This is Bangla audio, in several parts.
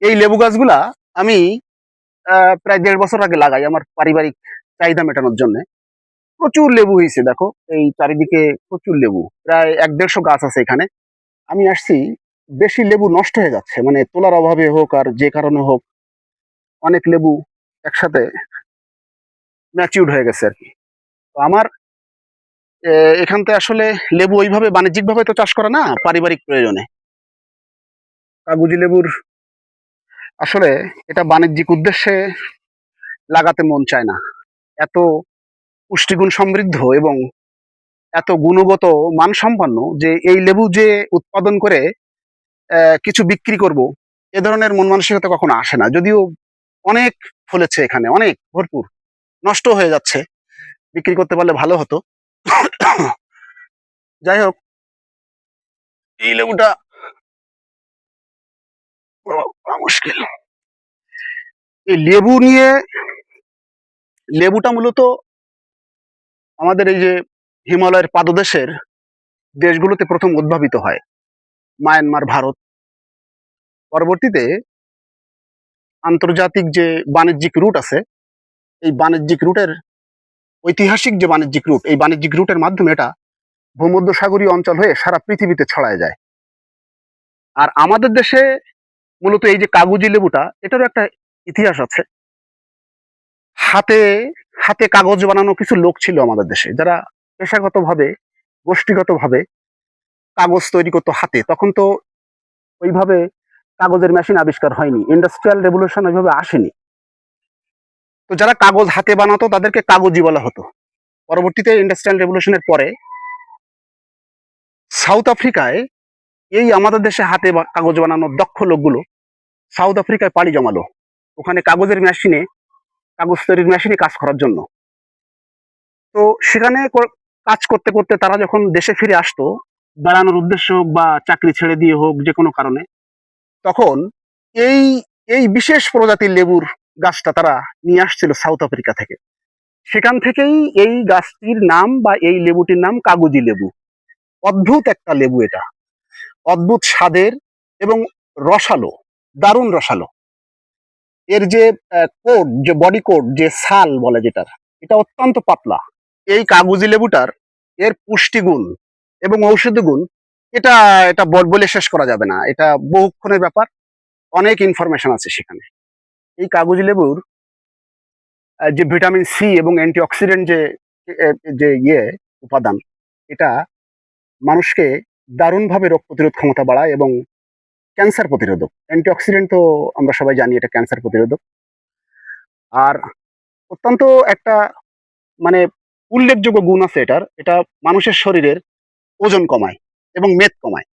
এই লেবু গাছগুলা আমি প্রায় 1.5 বছর আগে লাগাই আমার পারিবারিক চাহিদা মেটানোর জন্য। প্রচুর লেবু হয়েছে, দেখো এই চারিদিকে প্রচুর লেবু, প্রায় 1-150 গাছ আছে এখানে। আমি আসছি, বেশি লেবু নষ্ট হয়ে যাচ্ছে, মানে তোলার অভাবে হোক আর যে কারণে হোক, অনেক লেবু একসাথে ম্যাচিউরড হয়ে গেছে আর কি। তো আমার এখানতে আসলে লেবু ওইভাবে বাণিজ্যিক ভাবে তো চাষ করা না, পারিবারিক প্রয়োজনে। কাগজি লেবুর আসলে এটা বাণিজ্যিক উদ্দেশ্যে লাগাতে মন চায় না। এত পুষ্টিগুণ সমৃদ্ধ এবং এত গুণগত মানসম্পন্ন যে এই লেবু যে উৎপাদন করে কিছু বিক্রি করব, এ ধরনের মন মানসিকতা কখনো আসে না। যদিও অনেক ফলেছে এখানে, অনেক ভরপুর, নষ্ট হয়ে যাচ্ছে, বিক্রি করতে পারলে ভালো হতো। যাই হোক, এই লেবুটা বড় মুশকিল। এই লেবু নিয়ে, লেবুটা মূলত আমাদের এই যে হিমালয়ের পাদদেশের দেশগুলোতে প্রথম উদ্ভাবিত হয়, মায়ানমার, ভারত। পরবর্তীতে আন্তর্জাতিক যে বাণিজ্যিক রুট আছে, এই বাণিজ্যিক রুটের, ঐতিহাসিক যে বাণিজ্যিক রুট, এই বাণিজ্যিক রুটের মাধ্যমে এটা ভূমধ্যসাগরীয় অঞ্চল হয়ে সারা পৃথিবীতে ছড়ায় যায়। আর আমাদের দেশে মূলত এই যে কাগজি লেবুটা, এটারও একটা ইতিহাস আছে। হাতে হাতে কাগজ বানানো কিছু লোক ছিল আমাদের দেশে, যারা পেশাগতভাবে, গোষ্ঠীগতভাবে কাগজ তৈরি করতো হাতে। তখন তো ওইভাবে কাগজের মেশিন আবিষ্কার হয়নি, ইন্ডাস্ট্রিয়াল রেভলিউশন ওইভাবে আসেনি। তো যারা কাগজ হাতে বানাতো তাদেরকে কাগজি বলা হতো। পরবর্তীতে ইন্ডাস্ট্রিয়াল রেভলিউশনের পরে সাউথ আফ্রিকায় এই আমাদের দেশে হাতে কাগজ বানানোর দক্ষ লোকগুলো সাউথ আফ্রিকায় পাড়ি জমালো, ওখানে কাগজের মেশিনে, কাগজ তৈরির মেশিনে কাজ করার জন্য। তো সেখানে কাজ করতে করতে তারা যখন দেশে ফিরে আসতো, বেড়ানোর উদ্দেশ্য হোক বা চাকরি ছেড়ে দিয়ে হোক, যে কোনো কারণে, তখন এই এই বিশেষ প্রজাতির লেবুর গাছটা তারা নিয়ে আসছিল সাউথ আফ্রিকা থেকে। সেখান থেকেই এই গাছটির নাম বা এই লেবুটির নাম কাগজি লেবু। অদ্ভুত একটা লেবু এটা, অদ্ভুত স্বাদের এবং রসালো, দারুণ রসালো। এর যে কোড, যে বডি কোড, যে ছাল বলে যেটার, এটা অত্যন্ত পাতলা। এই কাগজি লেবুটার এর পুষ্টিগুণ এবং ঔষধি গুণ, এটা এটা বলে শেষ করা যাবে না, এটা বহুক্ষণের ব্যাপার, অনেক ইনফরমেশন আছে সেখানে। এই কাগজি লেবুর যে ভিটামিন সি এবং অ্যান্টিঅক্সিডেন্ট যে যে উপাদান, এটা মানুষকে দারুণভাবে রোগ প্রতিরোধ ক্ষমতা বাড়ায় এবং ক্যান্সার প্রতিরোধক। অ্যান্টিঅক্সিডেন্ট তো আমরা সবাই জানি এটা ক্যান্সার প্রতিরোধক। আর অত্যন্ত একটা, মানে উল্লেখযোগ্য গুণ আছে এটার, এটা মানুষের শরীরের ওজন কমায় এবং মেদ কমায়।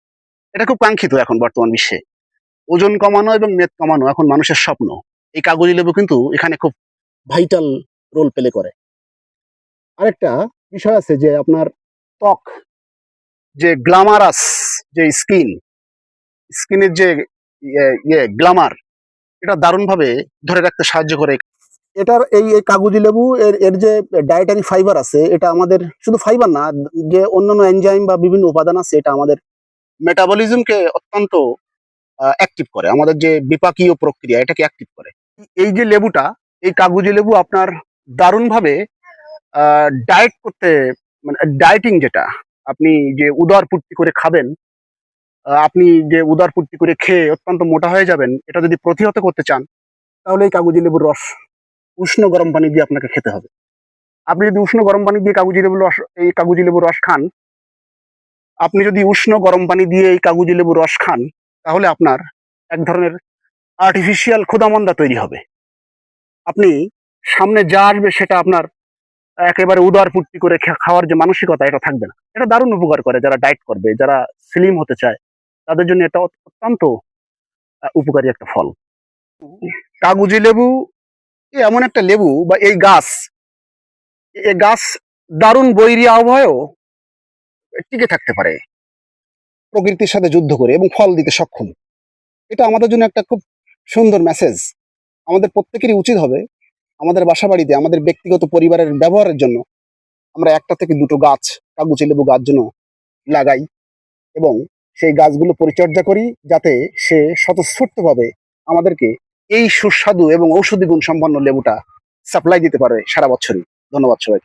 এটা খুব কাঙ্ক্ষিত এখন বর্তমান বিশ্বে। ওজন কমানো এবং মেদ কমানো এখন মানুষের স্বপ্ন। এই কাগজি লেবু কিন্তু এখানে খুব ভাইটাল রোল প্লে করে। আরেকটা বিষয় আছে যে আপনার ত্বক, যে গ্ল্যামারাস, যে স্কিনের যে গ্ল্যামার, এটা দারুণভাবে ধরে রাখতে সাহায্য করে। এটার এই এই কাগজি লেবু এর এর যে ডায়েটারি ফাইবার আছে, এটা আমাদের শুধু ফাইবার না, যে অন্যান্য এনজাইম বা বিভিন্ন উপাদান আছে, এটা আমাদের মেটাবলিজমকে অত্যন্ত অ্যাক্টিভ করে, আমাদের যে বিপাকীয় প্রক্রিয়া এটাকে অ্যাক্টিভ করে। এই যে লেবুটা, এই কাগজি লেবু আপনার দারুণভাবে ডায়েট করতে, মানে ডায়েটিং যেটা, আপনি যে উদরপূর্তি করে খাবেন, আপনি যে উদরপূর্তি করে খেয়ে অত্যন্ত মোটা হয়ে যাবেন, এটা যদি প্রতিহত করতে চান, তাহলে এই কাগজি লেবুর রস উষ্ণ গরম পানি দিয়ে আপনাকে খেতে হবে। আপনি যদি উষ্ণ গরম পানি দিয়ে কাগজি লেবুর রস, এই কাগজি লেবুর রস খান, আপনি যদি উষ্ণ গরম পানি দিয়ে এই কাগজি লেবুর রস খান, তাহলে আপনার এক ধরনের আর্টিফিশিয়াল ক্ষুধামন্দা তৈরি হবে। আপনি সামনে যা আসবে সেটা আপনার একেবারে উদরপূর্তি করে খাওয়ার যে মানসিকতা, এটা থাকবে না। এটা দারুণ উপকার করে যারা ডায়েট করবে, যারা স্লিম হতে চায়, তাদের জন্য এটা অত্যন্ত উপকারী একটা ফল। কাগজি লেবু এমন একটা লেবু বা এই গাছ, এই গাছ দারুণ বৈরী আবহাওয়ায়ও টিকে থাকতে পারে প্রকৃতির সাথে যুদ্ধ করে এবং ফল দিতে সক্ষম। এটা আমাদের জন্য একটা খুব সুন্দর মেসেজ। আমাদের প্রত্যেকেরই উচিত হবে আমাদের বাসা বাড়িতে, আমাদের ব্যক্তিগত পরিবারের ব্যবহারের জন্য আমরা 1টা থেকে 2টো গাছ, কাগজি লেবু গাছ যেন লাগাই এবং সেই গাছগুলো পরিচর্যা করি, যাতে সে স্বতঃস্ফূর্তভাবে আমাদেরকে এই সুস্বাদু এবং ঔষধি গুণ সম্পন্ন লেবুটা সাপ্লাই দিতে পারে সারা বছরই। ধন্যবাদ সবাই।